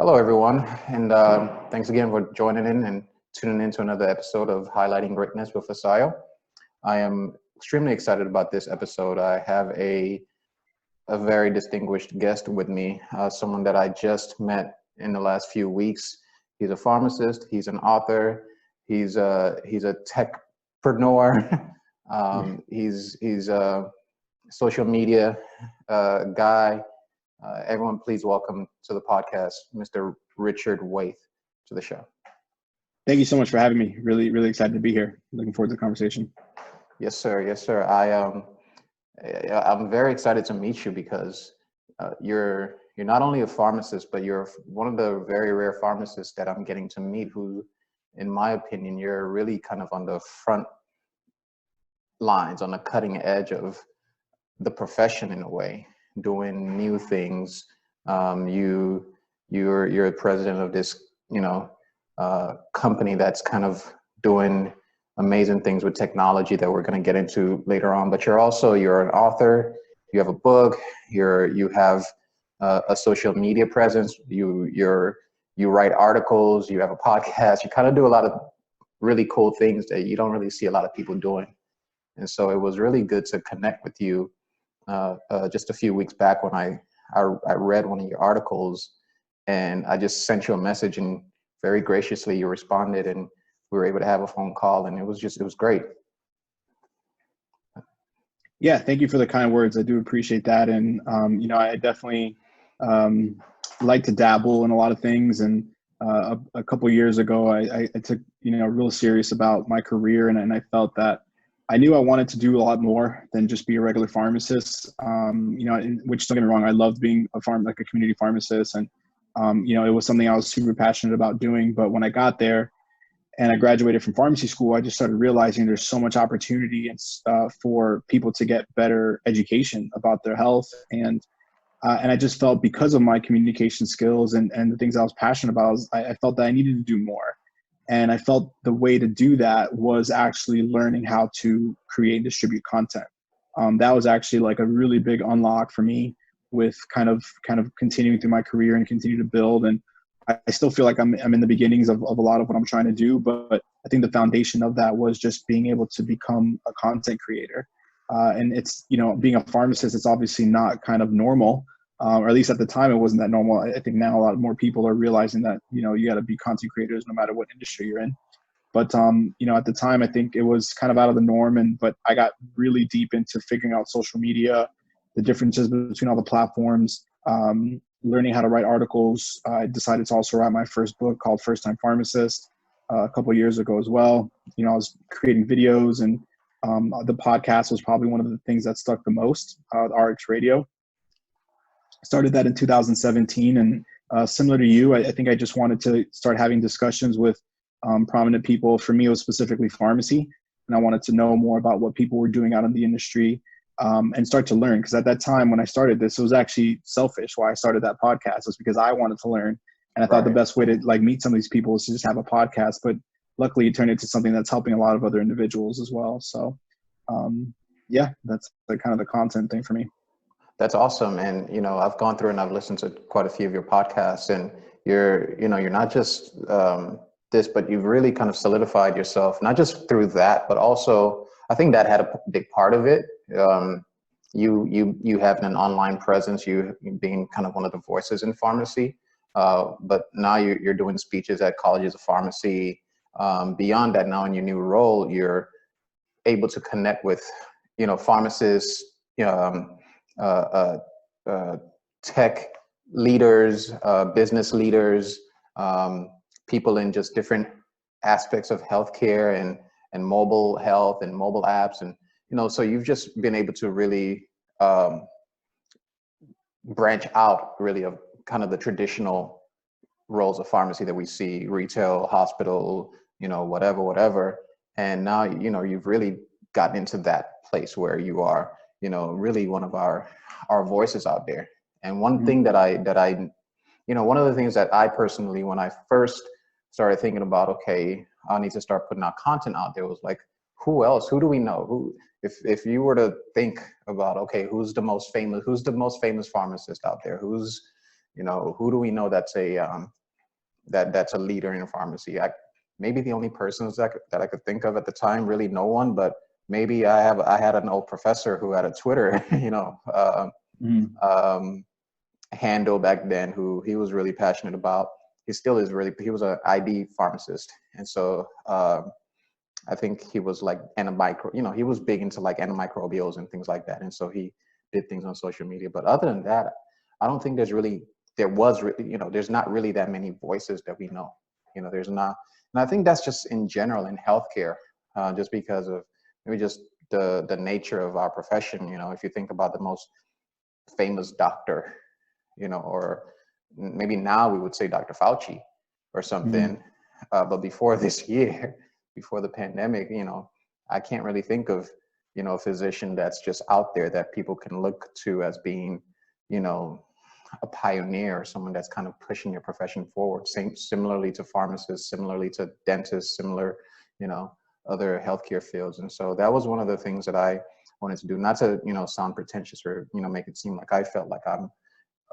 Hello, everyone, and thanks again for joining in and tuning in to another episode of Highlighting Greatness with Asayo. I am extremely excited about this episode. I have a very distinguished guest with me, someone that I just met in the last few weeks. He's a pharmacist, he's an author, he's a techpreneur, he's a social media guy. Everyone, please welcome to the podcast, Mr. Richard Waithe, to the show. Thank you so much for having me. Really excited to be here. Looking forward to the conversation. Yes, sir. Yes, sir. I'm very excited to meet you because you're not only a pharmacist, but you're one of the very rare pharmacists that I'm getting to meet who, in my opinion, you're really kind of on the front lines, on the cutting edge of the profession in a way, doing new things. You're a president of this, company that's kind of doing amazing things with technology that we're going to get into later on. But you're an author. You have a book. You have a social media presence. You write articles. You have a podcast. You kind of do a lot of really cool things that you don't really see a lot of people doing. And so it was really good to connect with you just a few weeks back when I read one of your articles, and I just sent you a message, and very graciously you responded, and we were able to have a phone call, and it was great. Yeah, thank you for the kind words. I do appreciate that. And, I definitely like to dabble in a lot of things. And a couple of years ago, I took, real serious about my career. And I felt that I knew I wanted to do a lot more than just be a regular pharmacist. Which, don't get me wrong, I loved being a community pharmacist. And, it was something I was super passionate about doing. But when I got there, and I graduated from pharmacy school, I just started realizing there's so much opportunity for people to get better education about their health. And I just felt, because of my communication skills and the things I was passionate about, I felt that I needed to do more. And I felt the way to do that was actually learning how to create and distribute content. That was actually like a really big unlock for me, with kind of continuing through my career and continue to build. And I still feel like I'm in the beginnings of a lot of what I'm trying to do, but I think the foundation of that was just being able to become a content creator. And it's, being a pharmacist, it's obviously not kind of normal, or at least at the time it wasn't that normal. I think now a lot more people are realizing that, you got to be content creators no matter what industry you're in. But, at the time, I think it was kind of out of the norm. But I got really deep into figuring out social media, the differences between all the platforms, learning how to write articles. I decided to also write my first book called First Time Pharmacist a couple of years ago as well. I was creating videos, and the podcast was probably one of the things that stuck the most, RX Radio. Started that in 2017, and similar to you, I think I just wanted to start having discussions with prominent people. For me, it was specifically pharmacy, and I wanted to know more about what people were doing out in the industry. And start to learn, because at that time when I started this, it was actually selfish why I started that podcast. Was because I wanted to learn, and I thought the best way to meet some of these people is to just have a podcast. But luckily, it turned into something that's helping a lot of other individuals as well. So, that's kind of the content thing for me. That's awesome. And I've gone through and I've listened to quite a few of your podcasts, and you're not just this, but you've really kind of solidified yourself, not just through that, but also I think that had a big part of it. You having an online presence, you being kind of one of the voices in pharmacy, but now you're doing speeches at colleges of pharmacy. Beyond that, now in your new role, you're able to connect with, pharmacists, tech leaders, business leaders, people in just different aspects of healthcare and mobile health and mobile apps. And so you've just been able to really branch out really of kind of the traditional roles of pharmacy that we see, retail, hospital, whatever. And now, you've really gotten into that place where you are, really one of our voices out there. And one thing that I one of the things that I personally, when I first started thinking about, okay, I need to start putting out content out there, was like, who else? Who do we know? If you were to think about, okay, who's the most famous pharmacist out there? Who's You know, who do we know that's that's a leader in pharmacy? Maybe the only persons that I could think of at the time, really no one, but maybe I had an old professor who had a Twitter, handle back then, who he was really passionate about. He still is really, he was an ID pharmacist. And so I think he was like he was big into like antimicrobials and things like that. And so he did things on social media. But other than that, I don't think there's not really that many voices that we know. There's not. And I think that's just in general in healthcare, just because of maybe just the nature of our profession. If you think about the most famous doctor, or maybe now we would say Dr. Fauci or something. But before this year, before the pandemic, I can't really think of, a physician that's just out there that people can look to as being, a pioneer or someone that's kind of pushing your profession forward. Similarly to pharmacists, similarly to dentists, similar, other healthcare fields. And so that was one of the things that I wanted to do, not to, sound pretentious or, make it seem like I felt like I'm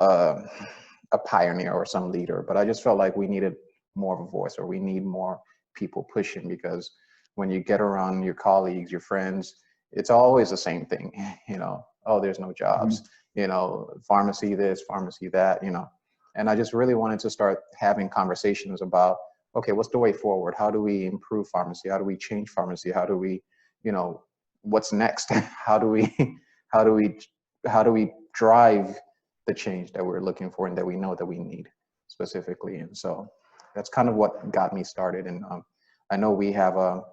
a pioneer or some leader, but I just felt like we needed more of a voice, or we need more people pushing, because when you get around your colleagues, your friends, it's always the same thing, oh, there's no jobs, pharmacy this, pharmacy that, and I just really wanted to start having conversations about, okay, what's the way forward? How do we improve pharmacy? How do we change pharmacy? How do we, what's next? how do we drive the change that we're looking for and that we know that we need specifically? And so that's kind of what got me started. And I know we have a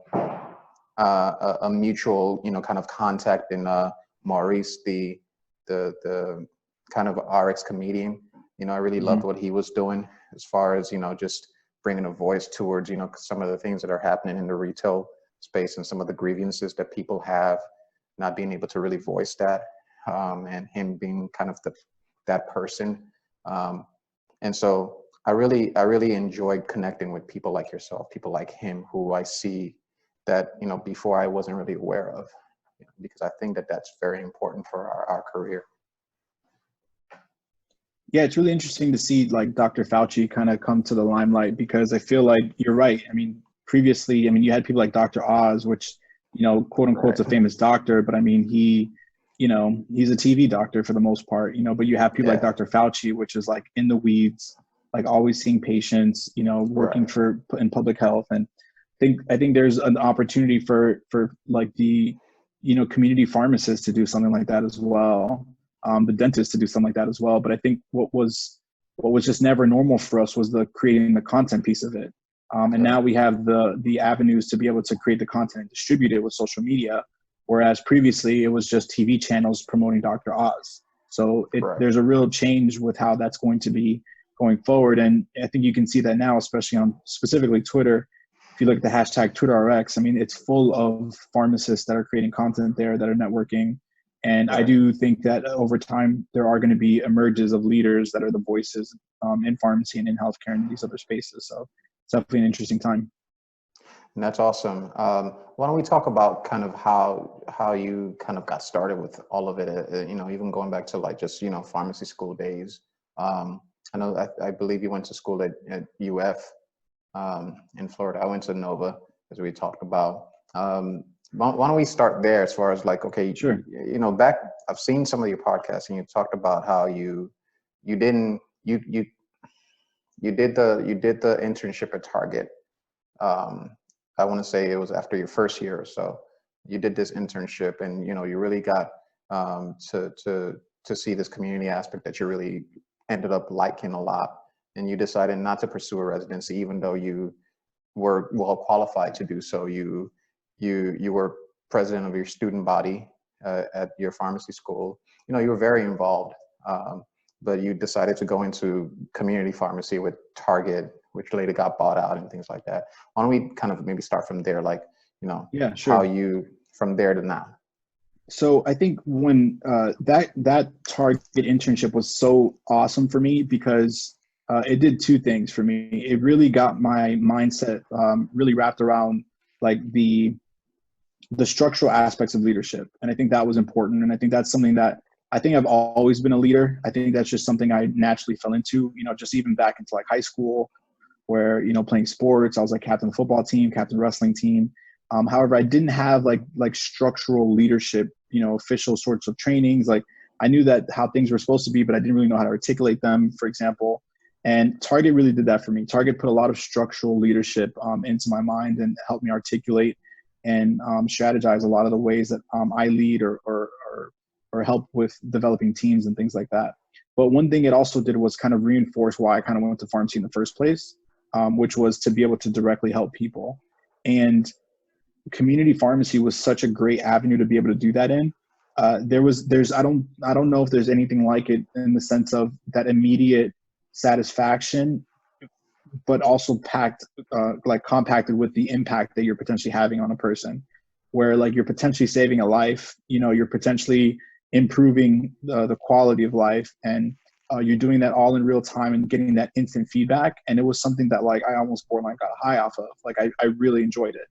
mutual, kind of contact in Maurice, the kind of RX comedian. I really loved what he was doing as far as, just bringing a voice towards, some of the things that are happening in the retail space and some of the grievances that people have, not being able to really voice that, and him being kind of that person. And so I really enjoyed connecting with people like yourself, people like him, who I see that, before I wasn't really aware of, because I think that that's very important for our career. Yeah, it's really interesting to see like Dr. Fauci kind of come to the limelight, because I feel like you're right. I mean, previously, you had people like Dr. Oz, which, quote unquote, is a famous doctor, but I mean, he's a TV doctor for the most part, but you have people like Dr. Fauci, which is like in the weeds, like always seeing patients, working in public health. And I think there's an opportunity for like the, community pharmacists to do something like that as well. The dentist to do something like that as well. But I think what was just never normal for us was creating the content piece of it. And now we have the avenues to be able to create the content and distribute it with social media. Whereas previously it was just TV channels promoting Dr. Oz. So there's a real change with how that's going to be going forward. And I think you can see that now, especially on specifically Twitter. If you look at the hashtag TwitterRx, it's full of pharmacists that are creating content there, that are networking. And I do think that over time, there are going to be emerges of leaders that are the voices in pharmacy and in healthcare and these other spaces. So it's definitely an interesting time. And that's awesome. Why don't we talk about kind of how you kind of got started with all of it, even going back to like just, pharmacy school days. I know, I believe you went to school at UF in Florida. I went to Nova, as we talked about. Why don't we start there as far as like, okay, sure. I've seen some of your podcasts and you talked about how you did the internship at Target. I want to say it was after your first year or so. You did this internship, and you really got to see this community aspect that you really ended up liking a lot. And you decided not to pursue a residency, even though you were well qualified to do so. You were president of your student body at your pharmacy school. You were very involved, but you decided to go into community pharmacy with Target, which later got bought out and things like that. Why don't we kind of maybe start from there, like, how you, from there to now? So I think when that Target internship was so awesome for me, because it did two things for me. It really got my mindset really wrapped around like the structural aspects of leadership. And I think that was important. And I think that's something that I think I've always been a leader. I think that's just something I naturally fell into, just even back into like high school where, playing sports, I was like captain of the football team, captain of the wrestling team. However, I didn't have like structural leadership, official sorts of trainings. Like I knew that how things were supposed to be, but I didn't really know how to articulate them, for example. And Target really did that for me. Target put a lot of structural leadership into my mind and helped me articulate and strategize a lot of the ways that I lead or help with developing teams and things like that. But one thing it also did was kind of reinforce why I kind of went to pharmacy in the first place, which was to be able to directly help people. And community pharmacy was such a great avenue to be able to do that in. I don't know if there's anything like it in the sense of that immediate satisfaction, but also compacted with the impact that you're potentially having on a person, where like you're potentially saving a life, you're potentially improving the quality of life, and you're doing that all in real time and getting that instant feedback. And it was something that like I almost borderline got a high off of. Like I really enjoyed it.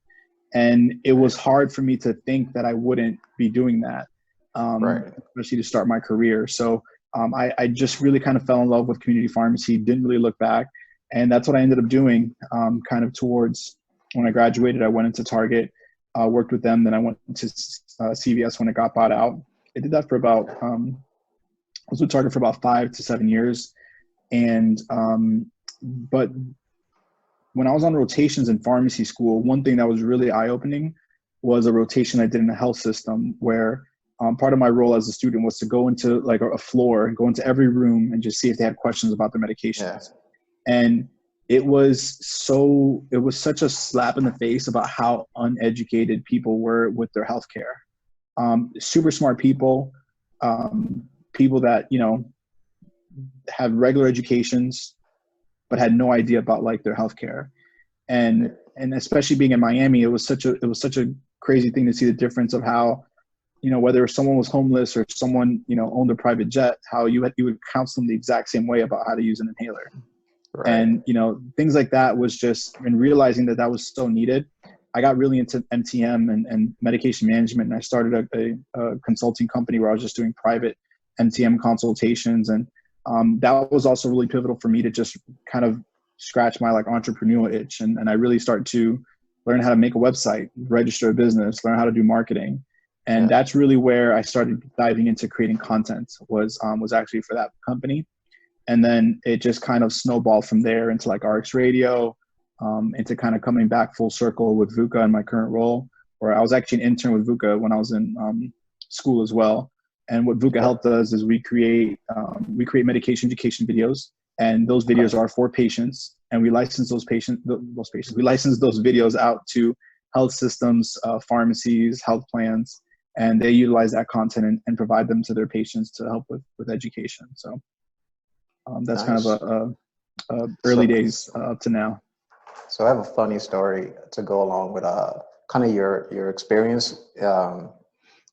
And it was hard for me to think that I wouldn't be doing that, especially to start my career. So I just really kind of fell in love with community pharmacy, didn't really look back. And that's what I ended up doing kind of towards when I graduated. I went into Target, worked with them. Then I went to CVS when it got bought out. I did that for about, I was with Target for about 5 to 7 years. And, but when I was on rotations in pharmacy school, one thing that was really eye-opening was a rotation I did in a health system where part of my role as a student was to go into like a floor and go into every room and just see if they had questions about the medications. Yeah. And it was such a slap in the face about how uneducated people were with their healthcare. Super smart people, people that, have regular educations, but had no idea about like their healthcare. And especially being in Miami, it was such a crazy thing to see the difference of how, whether someone was homeless or someone, owned a private jet, how you would counsel them the exact same way about how to use an inhaler. Right. And, things like that was just, and realizing that was so needed. I got really into MTM and medication management. And I started a consulting company where I was just doing private MTM consultations. And that was also really pivotal for me to just kind of scratch my like entrepreneurial itch. And I really started to learn how to make a website, register a business, learn how to do marketing. And that's really where I started diving into creating content was actually for that company. And then it just kind of snowballed from there into like RX Radio, into kind of coming back full circle with VUCA in my current role, where I was actually an intern with VUCA when I was in school as well. And what VUCA Health does is we create medication education videos, and those videos are for patients, and we license we license those videos out to health systems, pharmacies, health plans, and they utilize that content and provide them to their patients to help with education. So that's nice. Kind of a early days up to now. So I have a funny story to go along with kind of your experience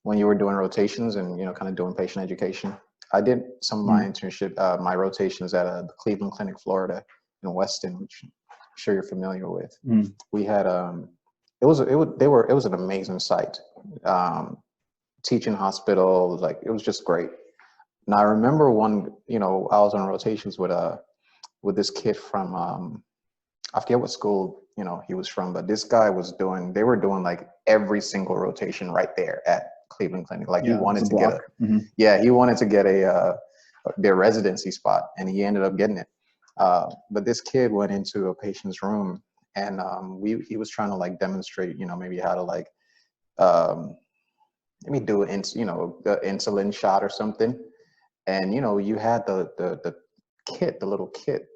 when you were doing rotations and kind of doing patient education. I did some of my internship, my rotations at the Cleveland Clinic, Florida, in Weston, which I'm sure you're familiar with. We had it was an amazing site, teaching hospital, like it was just great. And I remember one, I was on rotations with this kid from I forget what school he was from, but this guy they were doing like every single rotation right there at Cleveland Clinic. Like he wanted to get he wanted to get their residency spot, and he ended up getting it. But this kid went into a patient's room, and he was trying to like demonstrate, maybe how to like let me do the insulin shot or something. And you had the kit, the little kit,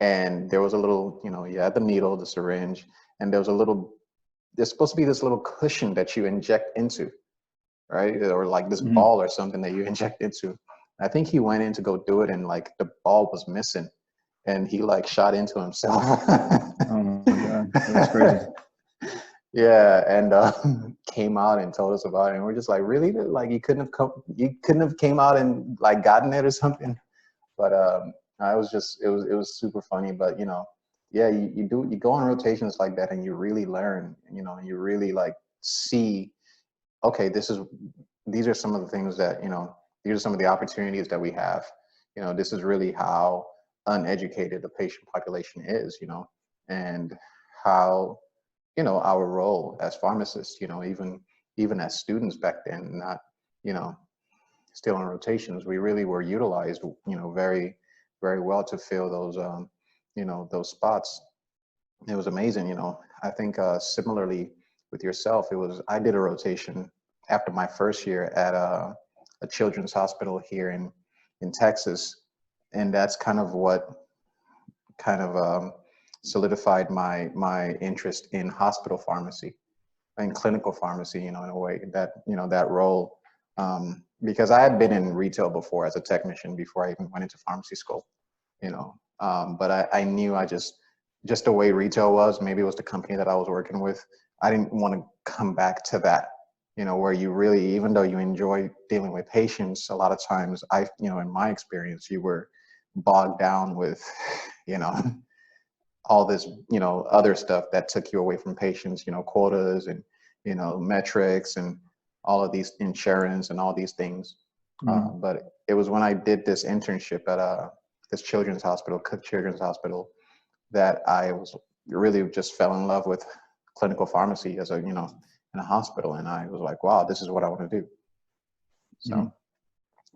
and there was a little, you had the needle, the syringe, and there's supposed to be this little cushion that you inject into, right? Or like this ball or something that you inject into. I think he went in to go do it, and like the ball was missing, and he like shot into himself. Oh my God, that's crazy. Yeah, and came out and told us about it, and we're just like, really? Like you couldn't have came out and like gotten it or something? But it was super funny. But you go on rotations like that, and you really learn, and you really like see, okay, these are some of the things that these are some of the opportunities that we have. You know, this is really how uneducated the patient population is, you know, and how, you know, our role as pharmacists, you know, even as students back then, not, you know, still in rotations, we really were utilized, you know, very, very well to fill those, you know, those spots. It was amazing, you know. I think similarly with yourself, I did a rotation after my first year at a children's hospital here in Texas, and that's kind of what kind of solidified my interest in hospital pharmacy and clinical pharmacy, you know, in a way that, you know, that role, because I had been in retail before as a technician before I even went into pharmacy school, you know, but I knew just the way retail was, maybe it was the company that I was working with. I didn't want to come back to that, you know, where you really, even though you enjoy dealing with patients, a lot of times you know, in my experience, you were bogged down with, you know, all this, you know, other stuff that took you away from patients, you know, quotas and, you know, metrics and all of these insurance and all these things. But it was when I did this internship at this children's hospital, Cook Children's Hospital, that I was really just fell in love with clinical pharmacy as a, you know, in a hospital. And I was like, wow, this is what I want to do. So,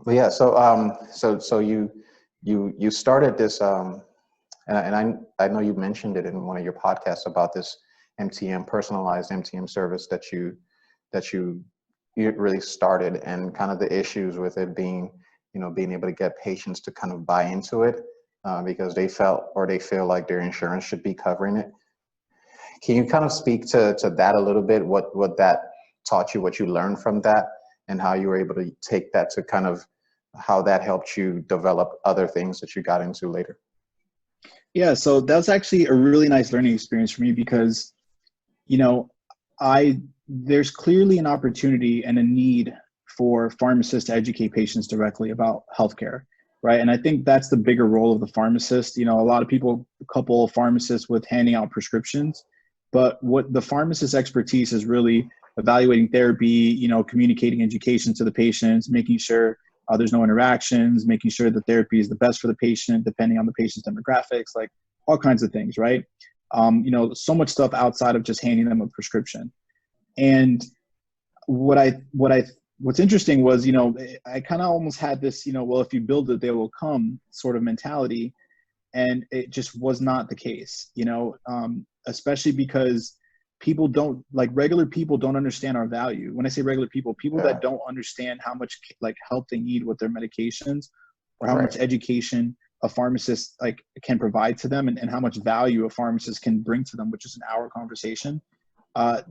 but yeah, so you started this, and I know you mentioned it in one of your podcasts about this MTM, personalized MTM service that you really started, and kind of the issues with it being, you know, being able to get patients to kind of buy into it because they feel like their insurance should be covering it. Can you kind of speak to that a little bit? What that taught you, what you learned from that, and how you were able to take that to kind of how that helped you develop other things that you got into later? Yeah, so that was actually a really nice learning experience for me because, you know, there's clearly an opportunity and a need for pharmacists to educate patients directly about healthcare, right? And I think that's the bigger role of the pharmacist. You know, a lot of people couple pharmacists with handing out prescriptions, but what the pharmacist's expertise is really evaluating therapy, you know, communicating education to the patients, making sure there's no interactions, making sure the therapy is the best for the patient, depending on the patient's demographics, like all kinds of things, right? You know, so much stuff outside of just handing them a prescription. And what's interesting was, you know, I kind of almost had this, you know, well, if you build it, they will come sort of mentality. And it just was not the case, you know, especially because regular people don't understand our value. When I say regular people, people that don't understand how much like help they need with their medications, or how much education a pharmacist like can provide to them, and how much value a pharmacist can bring to them, which is an hour conversation.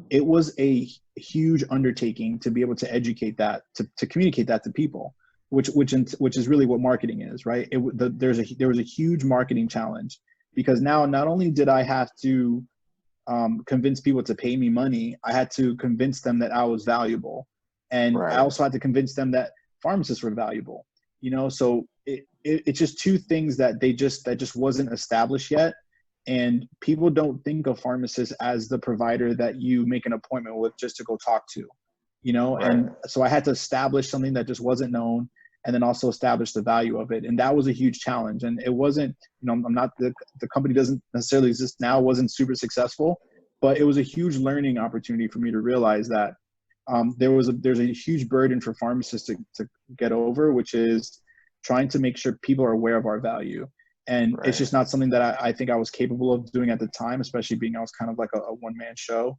It was a huge undertaking to be able to educate that, to communicate that to people, which is really what marketing is, right? There was a huge marketing challenge, because now not only did I have to convince people to pay me money, I had to convince them that I was valuable. And I also had to convince them that pharmacists were valuable, you know? So it's just two things that just wasn't established yet. And people don't think of pharmacists as the provider that you make an appointment with just to go talk to, you know? And so I had to establish something that just wasn't known, and then also establish the value of it. And that was a huge challenge. And it wasn't, you know, I'm not, the company doesn't necessarily exist now, wasn't super successful, but it was a huge learning opportunity for me to realize that there's a huge burden for pharmacists to get over, which is trying to make sure people are aware of our value. And it's just not something that I think I was capable of doing at the time, especially being I was kind of like a one-man show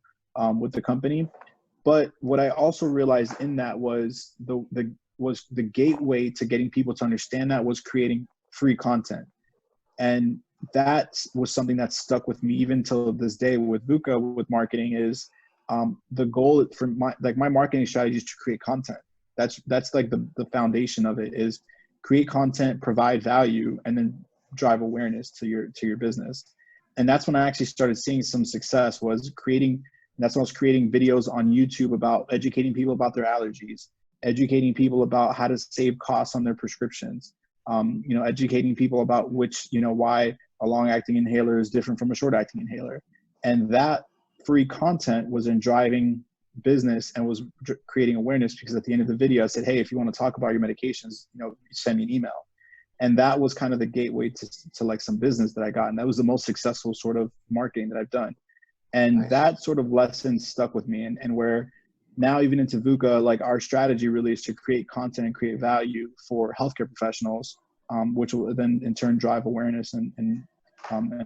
with the company. But what I also realized in that was the gateway to getting people to understand that was creating free content. And that was something that stuck with me even till this day with VUCA, with marketing, is the goal for my marketing strategy is to create content. That's like the foundation of it, is create content, provide value, and then drive awareness to your business. And that's when I actually started seeing some success, that's when I was creating videos on YouTube about educating people about their allergies, educating people about how to save costs on their prescriptions, you know, educating people about why a long-acting inhaler is different from a short-acting inhaler. And that free content was in driving business and was creating awareness, because at the end of the video I said, hey, if you want to talk about your medications, send me an email. And that was kind of the gateway to like some business that I got. And that was the most successful sort of marketing that I've done. And Nice. that sort of lesson stuck with me, and where now even into VUCA, like our strategy really is to create content and create value for healthcare professionals, which will then in turn drive awareness and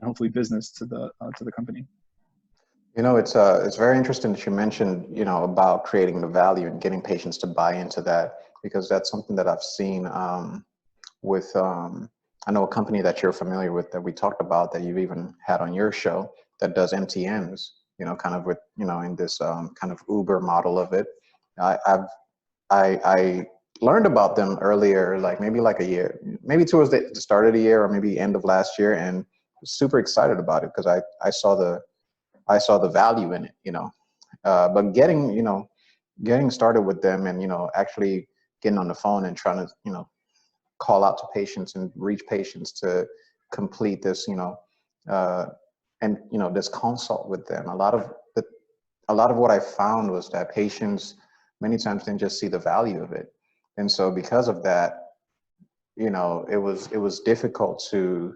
hopefully business to the company. It's very interesting that you mentioned, about creating the value and getting patients to buy into that, because that's something that I've seen with, I know a company that you're familiar with that we talked about, that you've even had on your show, that does MTMs, kind of with, in this kind of Uber model of it. I learned about them earlier, like maybe like a year, maybe towards the start of the year or maybe end of last year, and was super excited about it because I saw the value in it, but getting started with them and, actually getting on the phone and trying to, call out to patients and reach patients to complete this, and, this consult with them. A lot of what I found was that patients many times didn't just see the value of it. And so because of that, it was difficult to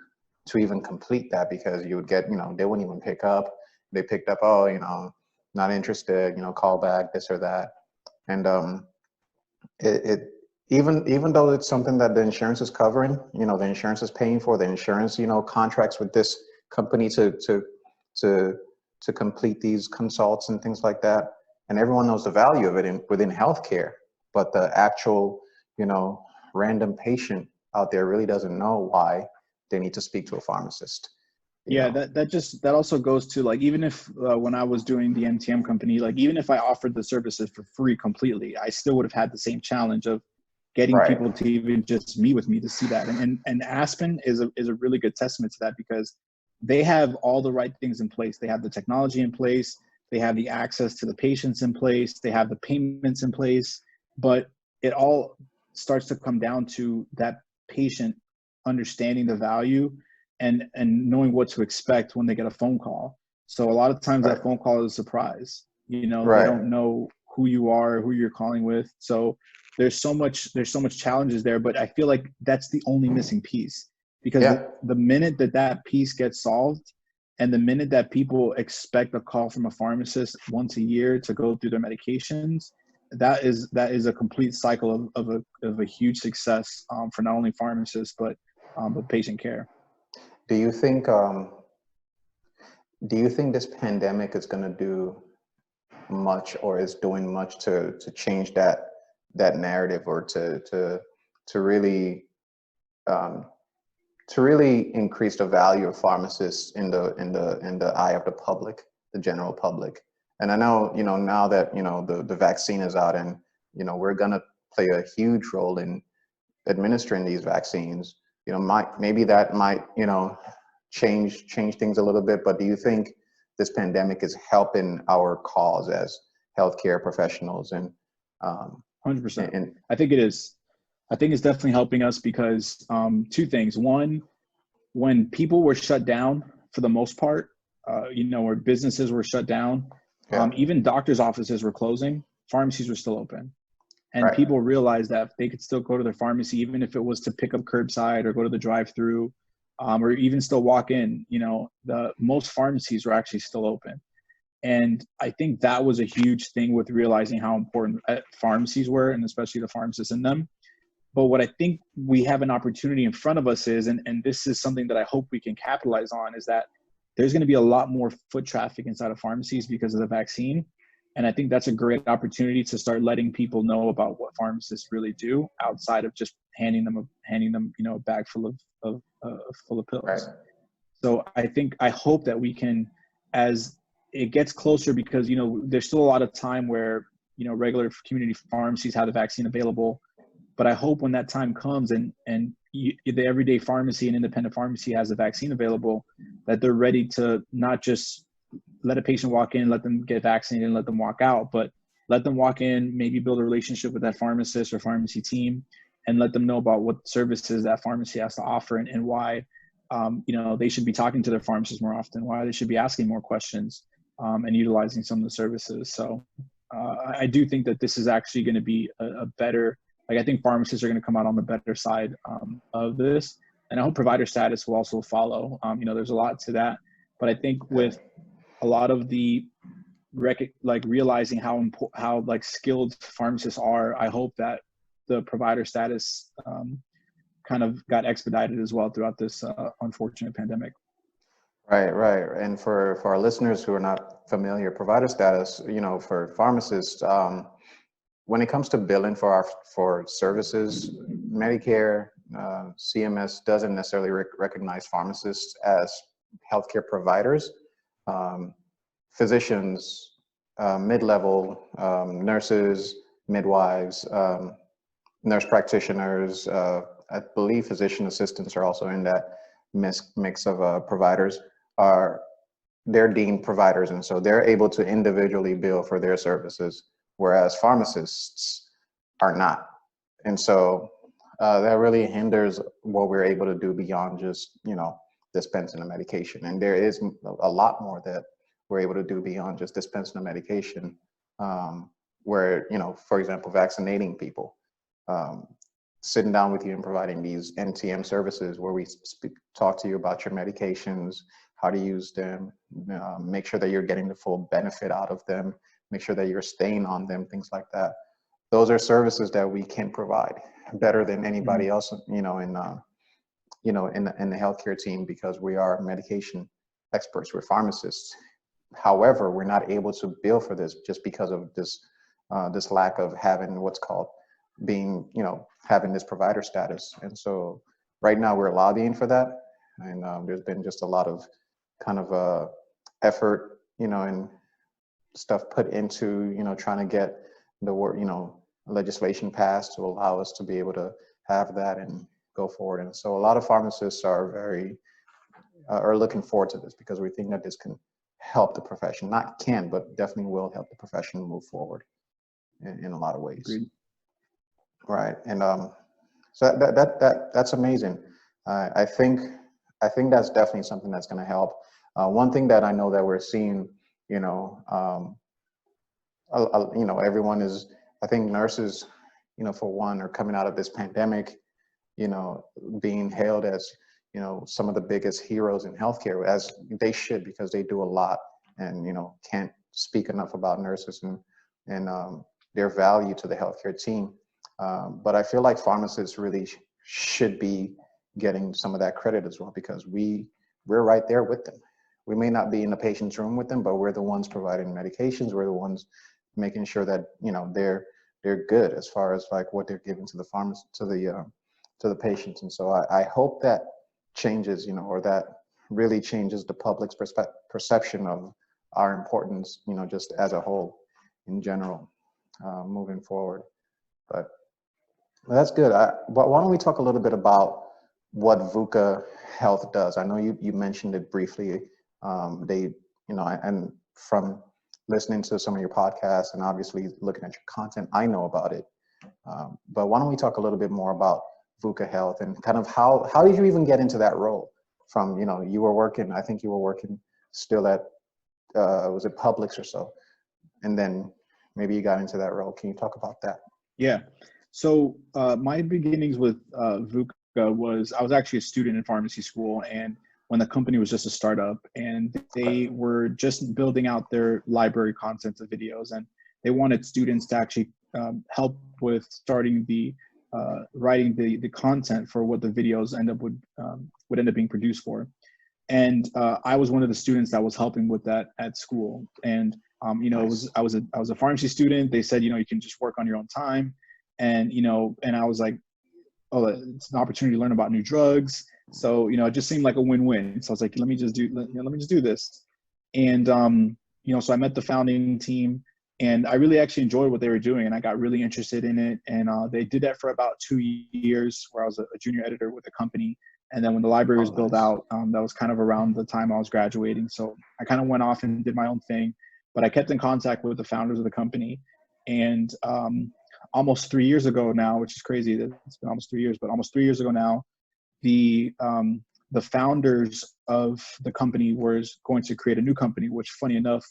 even complete that, because you would get, they wouldn't even pick up. They picked up, oh, not interested, call back, this or that. And even though it's something that the insurance is covering, the insurance is paying for, the insurance, contracts with this company to complete these consults and things like that. And everyone knows the value of it within healthcare, but the actual, random patient out there really doesn't know why they need to speak to a pharmacist. Yeah, that also goes to, like, even if when I was doing the MTM company, like even if I offered the services for free completely, I still would have had the same challenge of getting Right. people to even just meet with me to see that. And Aspen is a really good testament to that, because they have all the right things in place. They have the technology in place. They have the access to the patients in place. They have the payments in place. But it all starts to come down to that patient understanding the value and knowing what to expect when they get a phone call. So a lot of times Right. that phone call is a surprise. Right. They don't know who you are, who you're calling with. So there's so much challenges there, but I feel like that's the only missing piece, because the minute that piece gets solved, and the minute that people expect a call from a pharmacist once a year to go through their medications, that is a complete cycle of a huge success for not only pharmacists but patient care. Do you think this pandemic is going to do much, or is doing much to change that narrative, or to really increase the value of pharmacists in the eye of the public, the general public? And I know, now that, the vaccine is out, and, we're going to play a huge role in administering these vaccines, maybe that might, change things a little bit. But do you think this pandemic is helping our cause as healthcare professionals? And 100%. and I think it is. I think it's definitely helping us because two things. One, when people were shut down for the most part, where businesses were shut down, even doctors' offices were closing, pharmacies were still open. And right. People realized that they could still go to their pharmacy, even if it was to pick up curbside or go to the drive-through, or even still walk in. The most pharmacies were actually still open. And I think that was a huge thing with realizing how important pharmacies were, and especially the pharmacists in them. But what I think we have an opportunity in front of us is, and this is something that I hope we can capitalize on, is that there's going to be a lot more foot traffic inside of pharmacies because of the vaccine. And I think that's a great opportunity to start letting people know about what pharmacists really do, outside of just handing them a bag full of pills. Right. So I hope that we can, as it gets closer, because there's still a lot of time where regular community pharmacies have the vaccine available. But I hope when that time comes and the everyday pharmacy and independent pharmacy has a vaccine available, that they're ready to not just let a patient walk in, let them get vaccinated and let them walk out, but let them walk in, maybe build a relationship with that pharmacist or pharmacy team, and let them know about what services that pharmacy has to offer, and why they should be talking to their pharmacist more often, why they should be asking more questions, and utilizing some of the services. So I do think that this is actually going to be a better, like, I think pharmacists are going to come out on the better side of this. And I hope provider status will also follow. There's a lot to that. But I think with a lot of the realizing how like skilled pharmacists are, I hope that the provider status kind of got expedited as well throughout this unfortunate pandemic. Right. And for our listeners who are not familiar, provider status, for pharmacists, when it comes to billing for services, Medicare, CMS doesn't necessarily recognize pharmacists as healthcare providers. Physicians, mid-level, nurses, midwives, nurse practitioners, I believe physician assistants are also in that mix of providers. They're deemed providers, and so they're able to individually bill for their services, whereas pharmacists are not. And so that really hinders what we're able to do beyond just, dispensing the medication. And there is a lot more that we're able to do beyond just dispensing the medication, where, for example, vaccinating people, sitting down with you and providing these NTM services where we talk to you about your medications, how to use them, make sure that you're getting the full benefit out of them, make sure that you're staying on them, things like that. Those are services that we can provide better than anybody else, in the healthcare team, because we are medication experts, we're pharmacists. However, we're not able to bill for this just because of this lack of having what's called having this provider status. And so right now we're lobbying for that. And there's been just a lot of kind of effort, and stuff put into, trying to get the legislation passed to allow us to be able to have that and go forward. And so a lot of pharmacists are looking forward to this, because we think that this can help the profession, not can, but definitely will help the profession move forward in a lot of ways. Agreed. Right. And so that's amazing. I think that's definitely something that's going to help. One thing that I know that we're seeing, everyone is, I think nurses, for one, are coming out of this pandemic, being hailed as, some of the biggest heroes in healthcare, as they should, because they do a lot, and, can't speak enough about nurses and their value to the healthcare team. But I feel like pharmacists really should be getting some of that credit as well, because we're right there with them. We may not be in the patient's room with them, but we're the ones providing medications. We're the ones making sure that, they're good as far as like what they're giving to the pharmacist, to the patients. And so I hope that changes, or that really changes the public's perception of our importance, just as a whole in general, moving forward. But that's good. But why don't we talk a little bit about what VUCA Health does? I know you mentioned it briefly. And from listening to some of your podcasts and obviously looking at your content, I know about it. But why don't we talk a little bit more about VUCA Health and kind of how did you even get into that role? From, you were working, I think you were working still at, was it Publix or so? And then maybe you got into that role. Can you talk about that? Yeah. So my beginnings with VUCA was, I was actually a student in pharmacy school, and when the company was just a startup, and they were just building out their library content of videos, and they wanted students to actually help with starting writing the content for what the videos would end up being produced for. And I was one of the students that was helping with that at school. And nice. I was a pharmacy student. They said, you can just work on your own time. And, and I was like, oh, it's an opportunity to learn about new drugs. So, it just seemed like a win-win. So I was like, let me just do this. And, so I met the founding team, and I really actually enjoyed what they were doing, and I got really interested in it. And they did that for about 2 years, where I was a junior editor with the company. And then when the library was built out, that was kind of around the time I was graduating. So I kind of went off and did my own thing, but I kept in contact with the founders of the company. And almost 3 years ago now, which is crazy that it's been almost 3 years, but almost 3 years ago now, the founders of the company was going to create a new company, which funny enough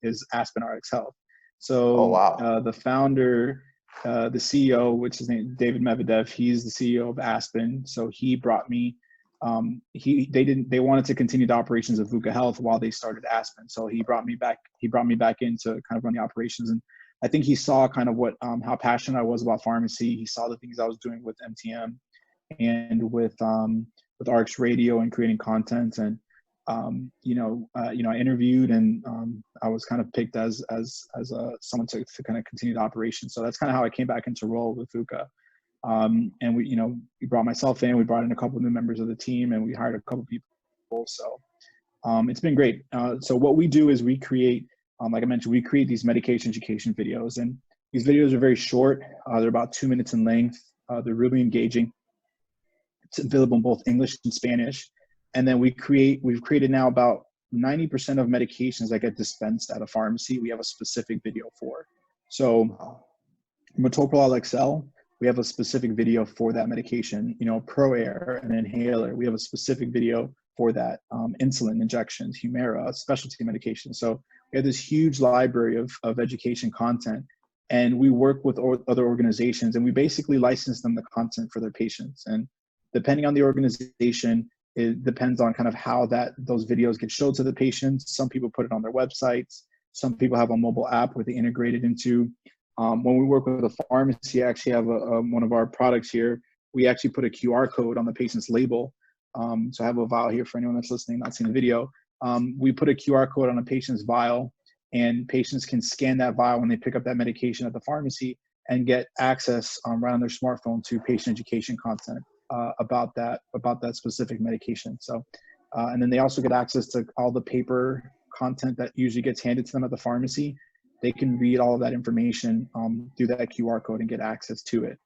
is Aspen RX Health. Oh, So wow. the founder, the CEO, which is named David Medvedev, he's the CEO of Aspen. So he brought me. They wanted to continue the operations of VUCA Health while they started Aspen. So he brought me back. He brought me back in to kind of run the operations, and I think he saw kind of what how passionate I was about pharmacy. He saw the things I was doing with MTM and with RX Radio and creating content, and I interviewed, and I was kind of picked as someone to kind of continue the operation. So that's kind of how I came back into role with VUCA. And we brought myself in, we brought in a couple of new members of the team, and we hired a couple of people. So it's been great. So what we do is we create, like I mentioned, we create these medication education videos, and these videos are very short. They're about 2 minutes in length. They're really engaging. It's available in both English and Spanish. And then we've created now about 90% of medications that get dispensed at a pharmacy, we have a specific video for. So metoprolol XL, we have a specific video for that medication. Pro Air, an inhaler, we have a specific video for that. Insulin injections, Humira, specialty medications. So we have this huge library of education content, and we work with other organizations, and we basically license them the content for their patients. And depending on the organization, it depends on kind of how those videos get showed to the patients. Some people put it on their websites. Some people have a mobile app where they integrate it into. When we work with a pharmacy, I actually have one of our products here. We actually put a QR code on the patient's label. So I have a vial here for anyone that's listening, not seeing the video. We put a QR code on a patient's vial, and patients can scan that vial when they pick up that medication at the pharmacy and get access right on their smartphone to patient education content about that specific medication. So, and then they also get access to all the paper content that usually gets handed to them at the pharmacy. They can read all of that information through that QR code and get access to it.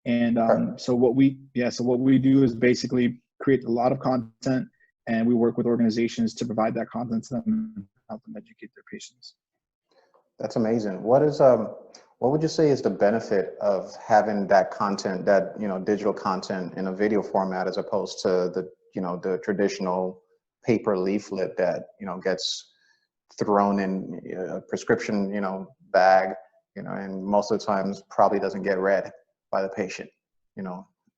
And so what we do is basically create a lot of content, and we work with organizations to provide that content to them and help them educate their patients. That's amazing. What would you say is the benefit of having that content, that digital content in a video format, as opposed to the traditional paper leaflet that gets thrown in a prescription bag, and most of the times probably doesn't get read by the patient.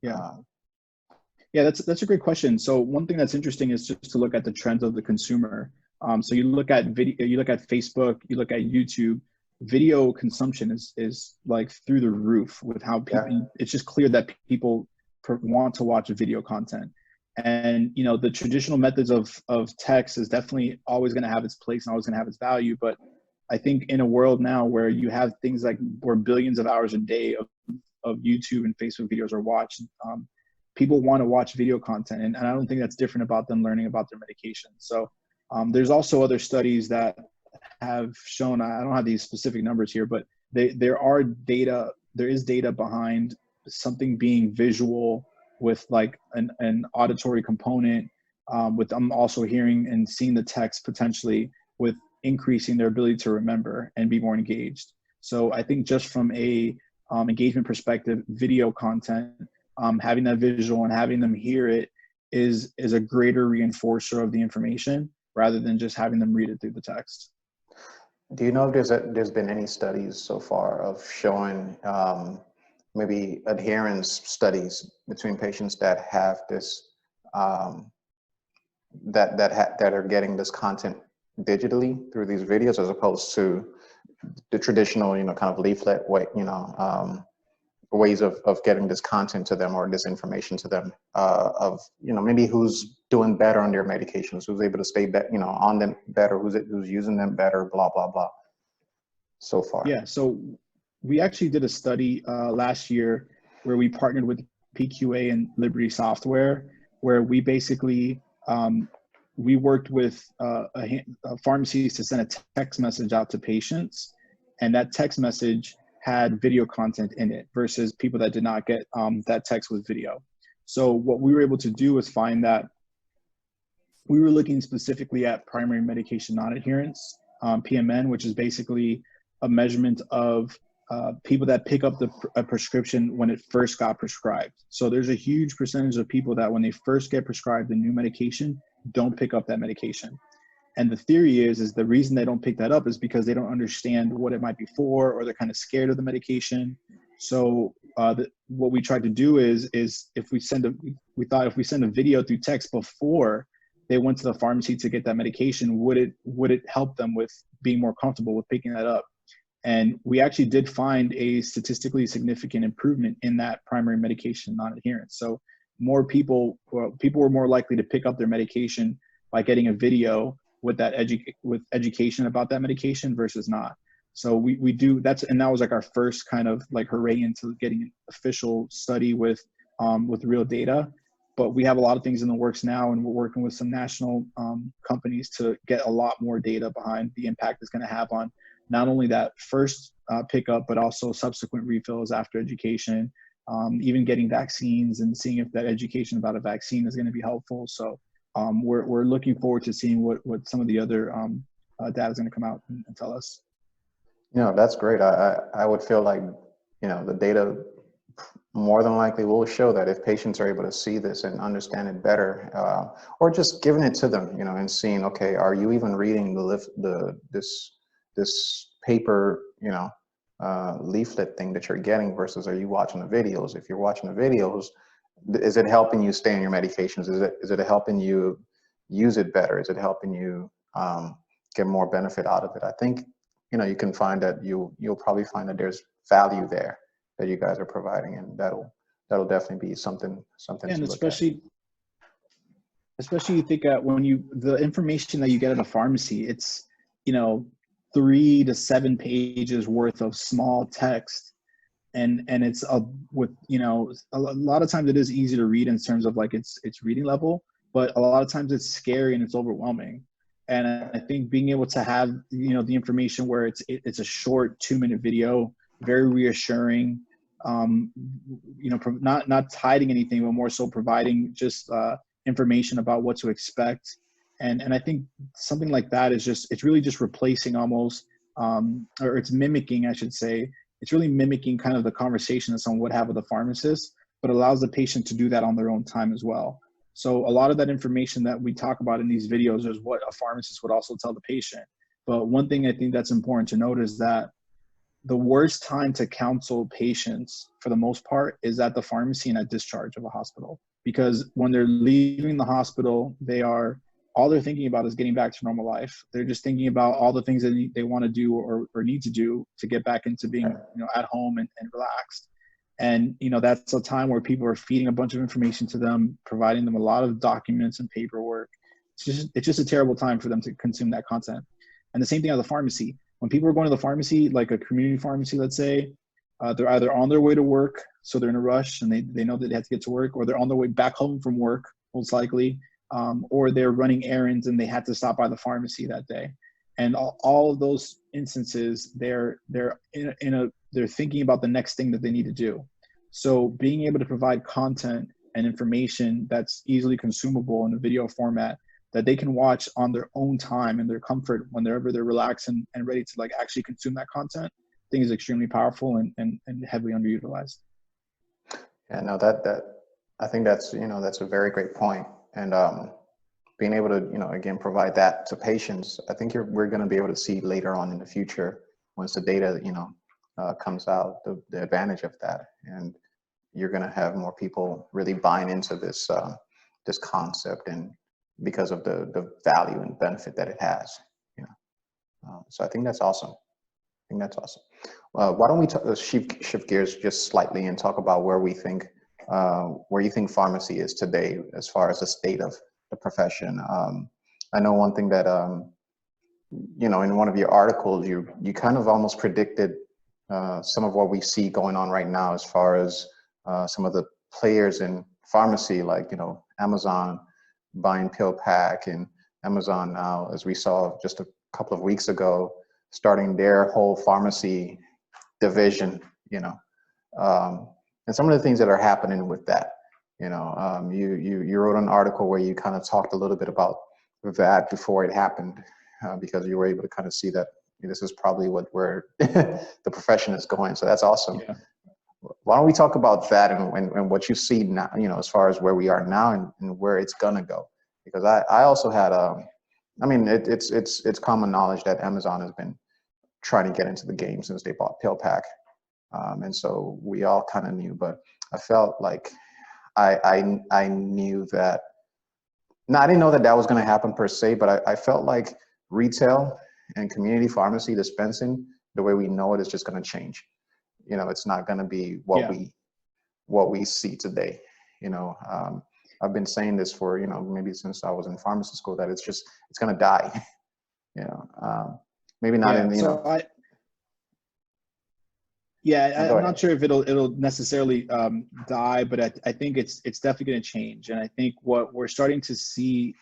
Yeah, that's a great question. So one thing that's interesting is just to look at the trends of the consumer. So you look at video, you look at Facebook, you look at YouTube. Video consumption is like through the roof with how people. It's just clear that people want to watch video content, and the traditional methods of text is definitely always going to have its place and always going to have its value. But I think in a world now where you have things like where billions of hours a day of YouTube and Facebook videos are watched, people want to watch video content, and I don't think that's different about them learning about their medication. So there's also other studies that have shown, I don't have these specific numbers here, but there is data behind something being visual with like an auditory component, with them also hearing and seeing the text potentially with increasing their ability to remember and be more engaged. So I think just from a engagement perspective, video content, having that visual and having them hear it is a greater reinforcer of the information rather than just having them read it through the text. Do you know if there's been any studies so far of showing maybe adherence studies between patients that have this that are getting this content digitally through these videos, as opposed to the traditional kind of leaflet way, ways of getting this content to them or this information to them, of maybe who's doing better on their medications, who's able to stay on them better, who's using them better, blah blah blah, so far. Yeah, so we actually did a study last year where we partnered with PQA and Liberty Software, where we basically we worked with pharmacies to send a text message out to patients, and that text message had video content in it versus people that did not get that text with video. So what we were able to do was find that we were looking specifically at primary medication non-adherence, PMN, which is basically a measurement of people that pick up a prescription when it first got prescribed. So there's a huge percentage of people that when they first get prescribed a new medication, don't pick up that medication. And the theory is the reason they don't pick that up is because they don't understand what it might be for, or they're kind of scared of the medication. So what we tried to do is if we thought if we send a video through text before they went to the pharmacy to get that medication, would it help them with being more comfortable with picking that up? And we actually did find a statistically significant improvement in that primary medication non-adherence. So more people were more likely to pick up their medication by getting a video with that education about that medication versus not. So we do and that was like our first kind of like hooray into getting an official study with real data. But we have a lot of things in the works now, and we're working with some national companies to get a lot more data behind the impact it's going to have on not only that first pickup, but also subsequent refills after education, even getting vaccines and seeing if that education about a vaccine is going to be helpful. So we're looking forward to seeing what some of the other data is going to come out and tell us. That's great. I would feel like, the data more than likely will show that if patients are able to see this and understand it better, or just giving it to them, and seeing, okay, are you even reading this paper, leaflet thing that you're getting versus are you watching the videos? If you're watching the videos, is it helping you stay on your medications? Is it helping you use it better? Is it helping you get more benefit out of it? I think, you can find that you'll probably find that there's value there that you guys are providing, and that'll definitely be something and to especially you think when the information that you get at a pharmacy, it's 3 to 7 pages worth of small text, and it's with a lot of times it is easy to read in terms of like its reading level, but a lot of times it's scary and it's overwhelming. And I think being able to have the information where it's a short 2-minute video, very reassuring, not hiding anything, but more so providing just information about what to expect. And I think something like that is it's really just replacing almost, or it's mimicking, I should say, it's really mimicking kind of the conversation that someone would have with a pharmacist, but allows the patient to do that on their own time as well. So a lot of that information that we talk about in these videos is what a pharmacist would also tell the patient. But one thing I think that's important to note is that the worst time to counsel patients, for the most part, is at the pharmacy and at discharge of a hospital. Because when they're leaving the hospital, all they're thinking about is getting back to normal life. They're just thinking about all the things that they want to do or need to do to get back into being at home and relaxed. And that's a time where people are feeding a bunch of information to them, providing them a lot of documents and paperwork. It's just a terrible time for them to consume that content. And the same thing at the pharmacy. When people are going to the pharmacy, like a community pharmacy, let's say, they're either on their way to work, so they're in a rush and they know that they have to get to work, or they're on their way back home from work, most likely, or they're running errands and they had to stop by the pharmacy that day. And all of those instances, they're thinking about the next thing that they need to do. So being able to provide content and information that's easily consumable in a video format that they can watch on their own time and their comfort whenever they're relaxed and ready to like actually consume that content, I think is extremely powerful and heavily underutilized. Yeah, no, I think that's a very great point. And being able to, again, provide that to patients, I think we're going to be able to see later on in the future, once the data, comes out, the advantage of that. And you're going to have more people really buying into this concept, and because of the value and benefit that it has. So I think that's awesome. Why don't we shift gears just slightly and talk about where you think pharmacy is today as far as the state of the profession. I know one thing that in one of your articles, you kind of almost predicted some of what we see going on right now as far as some of the players in pharmacy, like Amazon buying PillPack, and Amazon now, as we saw just a couple of weeks ago, starting their whole pharmacy division, and some of the things that are happening with that. You wrote an article where you kind of talked a little bit about that before it happened, because you were able to kind of see that this is probably where the profession is going. So that's awesome. Yeah. Why don't we talk about that and what you see now, as far as where we are now and where it's gonna go? Because I also had I mean, it's common knowledge that Amazon has been trying to get into the game since they bought PillPack. And so we all kind of knew, but I felt like I knew that, no, I didn't know that that was going to happen per se, but I felt like retail and community pharmacy dispensing, the way we know it, is just going to change. You know, it's not going to be Yeah. what we see today. You know, I've been saying this for, you know, maybe since I was in pharmacy school, that it's going to die. You know, maybe not Yeah. in, you So know. Go I'm not ahead. sure if it'll necessarily die, but I think it's definitely going to change. And I think what we're starting to see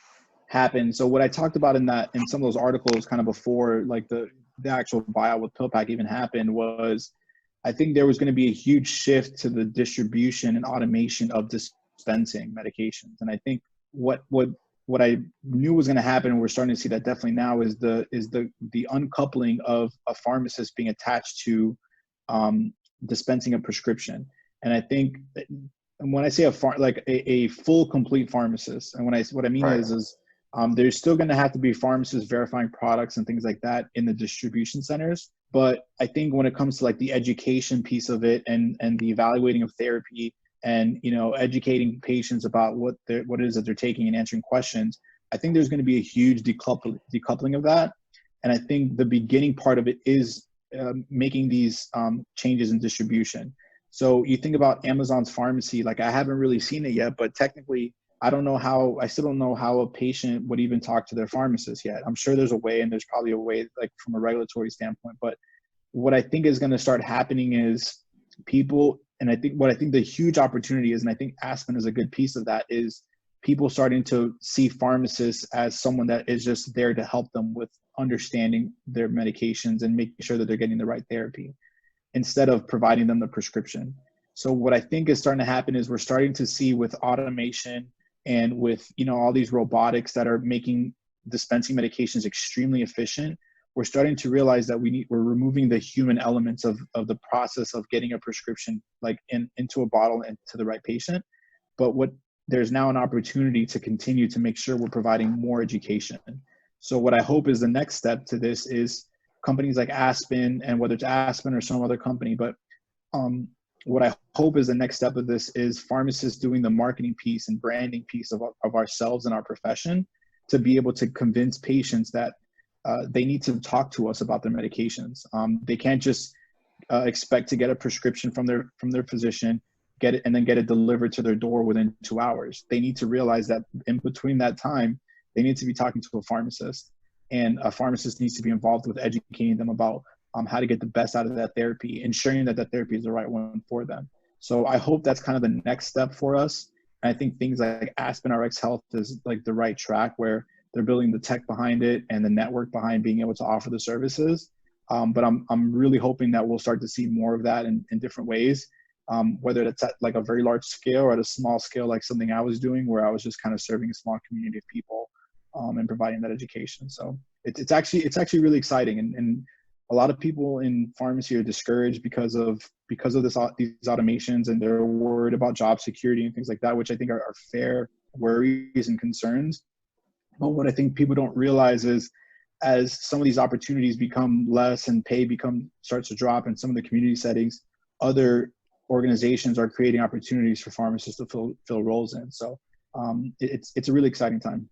happen. So what I talked about in some of those articles kind of before like the actual buyout with PillPack even happened was, I think there was going to be a huge shift to the distribution and automation of dispensing medications. And I think what I knew was going to happen, and we're starting to see that definitely now, is the uncoupling of a pharmacist being attached to dispensing a prescription. And I think when I say a full complete pharmacist, and what I mean Right. is there's still going to have to be pharmacists verifying products and things like that in the distribution centers. But I think when it comes to like the education piece of it and the evaluating of therapy and, you know, educating patients about what it is that they're taking and answering questions, I think there's going to be a huge decoupling of that. And I think the beginning part of it is making these changes in distribution. So you think about Amazon's pharmacy, like I haven't really seen it yet, but technically I still don't know how a patient would even talk to their pharmacist yet. I'm sure there's a way, and there's probably a way like from a regulatory standpoint, but what I think is going to start happening is people, and I think the huge opportunity is, and I think Aspen is a good piece of that, is people starting to see pharmacists as someone that is just there to help them with understanding their medications and making sure that they're getting the right therapy instead of providing them the prescription. So what I think is starting to happen is we're starting to see with automation and with, you know, all these robotics that are making dispensing medications extremely efficient, we're starting to realize that we're removing the human elements of the process of getting a prescription like into a bottle and to the right patient. But there's now an opportunity to continue to make sure we're providing more education. So what I hope is the next step to this is companies like Aspen, and whether it's Aspen or some other company, but what I hope is the next step of this is pharmacists doing the marketing piece and branding piece of ourselves and our profession to be able to convince patients that they need to talk to us about their medications. They can't just expect to get a prescription from their physician, get it, and then get it delivered to their door within 2 hours. They need to realize that in between that time, they need to be talking to a pharmacist, and a pharmacist needs to be involved with educating them about how to get the best out of that therapy, ensuring that therapy is the right one for them. So I hope that's kind of the next step for us. And I think things like Aspen RX Health is like the right track where they're building the tech behind it and the network behind being able to offer the services. But I'm really hoping that we'll start to see more of that in different ways, whether it's at like a very large scale or at a small scale, like something I was doing where I was just kind of serving a small community of people and providing that education. So it's actually really exciting. And a lot of people in pharmacy are discouraged because of these automations, and they're worried about job security and things like that, which I think are fair worries and concerns. But what I think people don't realize is as some of these opportunities become less and pay starts to drop in some of the community settings, other organizations are creating opportunities for pharmacists to fill roles in. So it's a really exciting time.